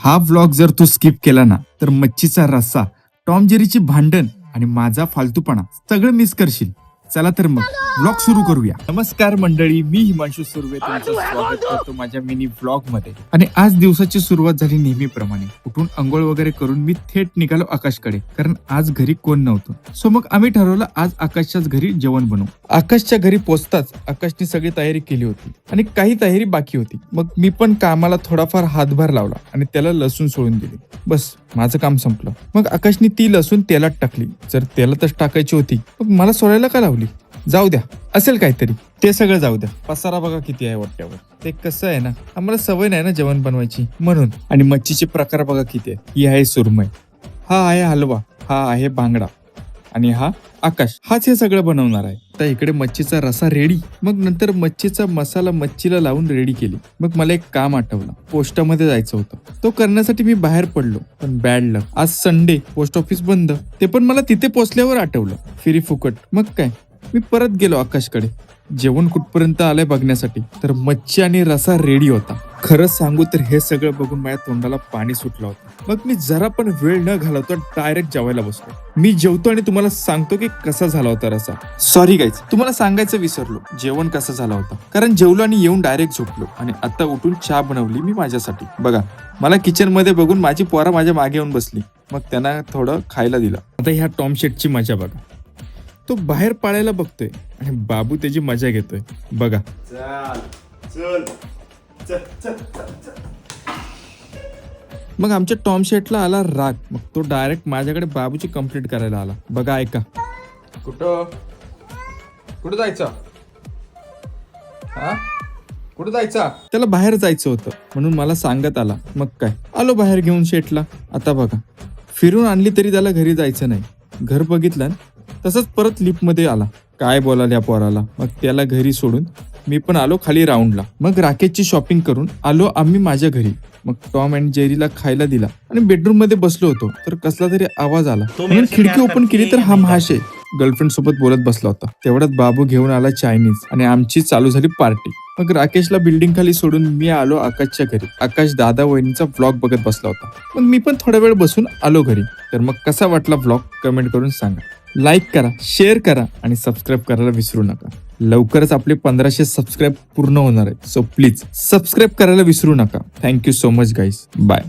हा व्लॉग जर तू स्किप केला ना तर मच्छीचा रस्सा, टॉम जेरीची भांडण आणि माझा फालतूपणा सगळं मिस करशील. चला तर मग व्लॉग सुरू करूया. नमस्कार मंडळी, मी हिमांशु सुर्वे तुमचं स्वागत करतो माझ्या मिनी व्लॉग मध्ये. आणि आज दिवसाची सुरुवात झाली नेहमीप्रमाणे. उठून अंघोळ वगैरे करून मी थेट निघालो आकाशकडे, कारण आज घरी कोण नव्हतं. सो मग आम्ही ठरवलं आज आकाशच्याच घरी जेवण बनवू. आकाशच्या घरी पोहोचताच आकाशने सगळी तयारी केली होती आणि काही तयारी बाकी होती. मग मी पण कामाला थोडाफार हातभार लावला आणि त्याला लसूण सोडून दिली. बस माझं काम संपलं. मग आकाशने ती लसूण तेलात टाकली. जर तेलातच टाकायची होती मग मला सोडायला का लावली? जाऊ द्या, असेल काहीतरी, ते सगळं जाऊ द्या. पसारा बघा किती आहे वाट्यावर. ते कसं आहे ना, आम्हाला सवय नाही ना जेवण बनवायची म्हणून. आणि मच्छीचे प्रकार बघा किती आहे. ही आहे सुरमई, हा आहे हलवा, हा आहे बांगडा आणि हा आकाश, हाच हे सगळं बनवणार आहे. तर इकडे मच्छीचा रसा रेडी. मग नंतर मच्छीचा मसाला मच्छीला लावून रेडी केली. मग मला एक काम आठवलं, पोस्टामध्ये जायचं होतं. तो करण्यासाठी मी बाहेर पडलो, पण बॅड लक, आज संडे, पोस्ट ऑफिस बंद. ते पण मला तिथे पोचल्यावर आठवलं. फिरी फुकट. मग काय, मी परत गेलो आकाशकडे. जेवण कुठपर्यंत आलंय बघण्यासाठी. तर मच्छी आणि रसा रेडी होता. खरंच सांगू तर हे सगळं बघून माझ्या तोंडाला पाणी सुटलं होतं. मग मी जरा पण वेळ न घालवता डायरेक्ट जेवायला बसलो. मी जेवतो आणि तुम्हाला सांगतो की कसा झाला होता रसा. सॉरी गाईज, तुम्हाला सांगायचं विसरलो जेवण कसं झालं होतं. कारण जेवलो आणि येऊन डायरेक्ट झोपलो. आणि आता उठून चहा बनवली मी माझ्यासाठी. बघा, मला किचन मध्ये बघून माझी पोरा माझ्या मागे येऊन बसली. मग त्यांना थोडं खायला दिलं. आता ह्या टॉम शेटची मजा बघा. तो बाहेर पाळायला बघतोय आणि बाबू त्याची मजा घेतोय बघा. मग आमच्या टॉम शेटला आला राग. मग तो डायरेक्ट माझ्याकडे बाबूची कंप्लेंट करायला आला. बघा, ऐका. कुठं जायचं? कुठं जायचं? त्याला बाहेर जायचं होतं म्हणून मला सांगत आला. मग काय, आलो बाहेर घेऊन शेटला. आता बघा, फिरून आणली तरी त्याला घरी जायचं नाही. घर बघितलं तसंच परत लिफ्ट मध्ये आला. काय बोलायला या पोराला. मग त्याला घरी सोडून मी पण आलो खाली राऊंडला. मग राकेशची शॉपिंग करून आलो आम्ही माझ्या घरी. मग टॉम अँड जेरीला खायला दिला आणि बेडरूम मध्ये बसलो होतो तर कसला तरी आवाज आला. म्हणून खिडकी ओपन केली तर हा महाशय गर्लफ्रेंड सोबत बोलत बसला होता. तेवढ्यात बाबू घेऊन आला चायनीज आणि आमची चालू झाली पार्टी. मग राकेशला बिल्डिंग खाली सोडून मी आलो आकाशच्या घरी. आकाश दादा वहिनीचा व्लॉग बघत बसला होता. मग मी पण थोडा वेळ बसून आलो घरी. तर मग कसा वाटला व्लॉग कमेंट करून सांगा. लाईक करा, शेअर करा आणि सबस्क्राईब करायला विसरू नका. लवकरच आपले 1500 सबस्क्राईब पूर्ण होणार आहेत. सो प्लीज सबस्क्राईब करायला विसरू नका. Thank you so much guys. Bye.